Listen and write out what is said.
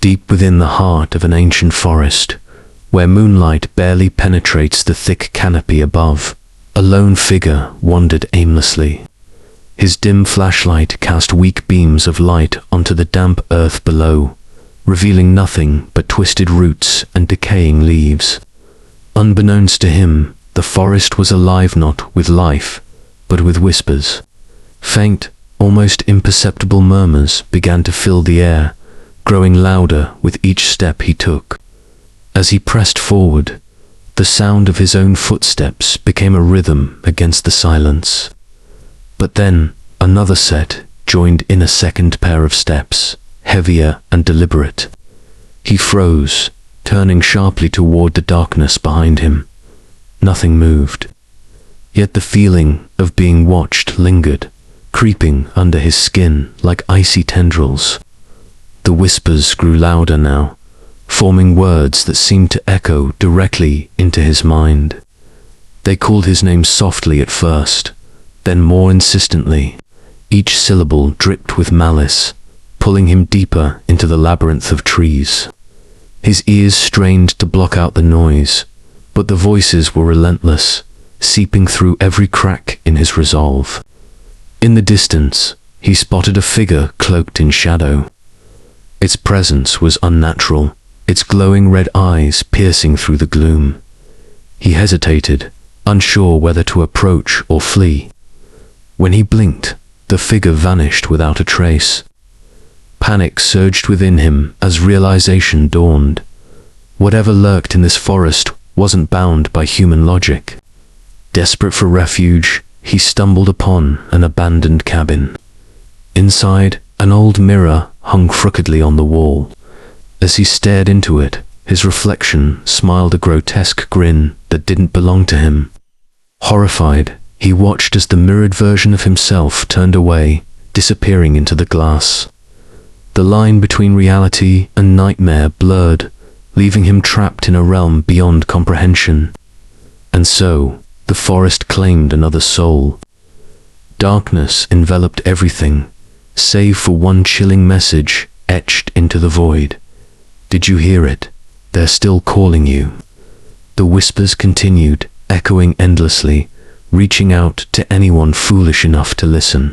deep within the heart of an ancient forest, where moonlight barely penetrates the thick canopy above, a lone figure wandered aimlessly. His dim flashlight cast weak beams of light onto the damp earth below, revealing nothing but twisted roots and decaying leaves. Unbeknownst to him, the forest was alive not with life, but with whispers. Faint, almost imperceptible murmurs began to fill the air, growing louder with each step he took. As he pressed forward, the sound of his own footsteps became a rhythm against the silence. But then, another set joined in a second pair of steps, heavier and deliberate. He froze, turning sharply toward the darkness behind him. Nothing moved. Yet the feeling of being watched lingered, creeping under his skin like icy tendrils. The whispers grew louder now, forming words that seemed to echo directly into his mind. They called his name softly at first, then more insistently. Each syllable dripped with malice, pulling him deeper into the labyrinth of trees. His ears strained to block out the noise, but the voices were relentless, seeping through every crack in his resolve. In the distance, he spotted a figure cloaked in shadow. Its presence was unnatural, its glowing red eyes piercing through the gloom. He hesitated, unsure whether to approach or flee. When he blinked, the figure vanished without a trace. Panic surged within him as realization dawned. Whatever lurked in this forest wasn't bound by human logic. Desperate for refuge, he stumbled upon an abandoned cabin. Inside, an old mirror hung crookedly on the wall. As he stared into it, his reflection smiled a grotesque grin that didn't belong to him. Horrified, he watched as the mirrored version of himself turned away, disappearing into the glass. The line between reality and nightmare blurred, leaving him trapped in a realm beyond comprehension. And so, the forest claimed another soul. Darkness enveloped everything, save for one chilling message etched into the void. Did you hear it? They're still calling you. The whispers continued, echoing endlessly, reaching out to anyone foolish enough to listen.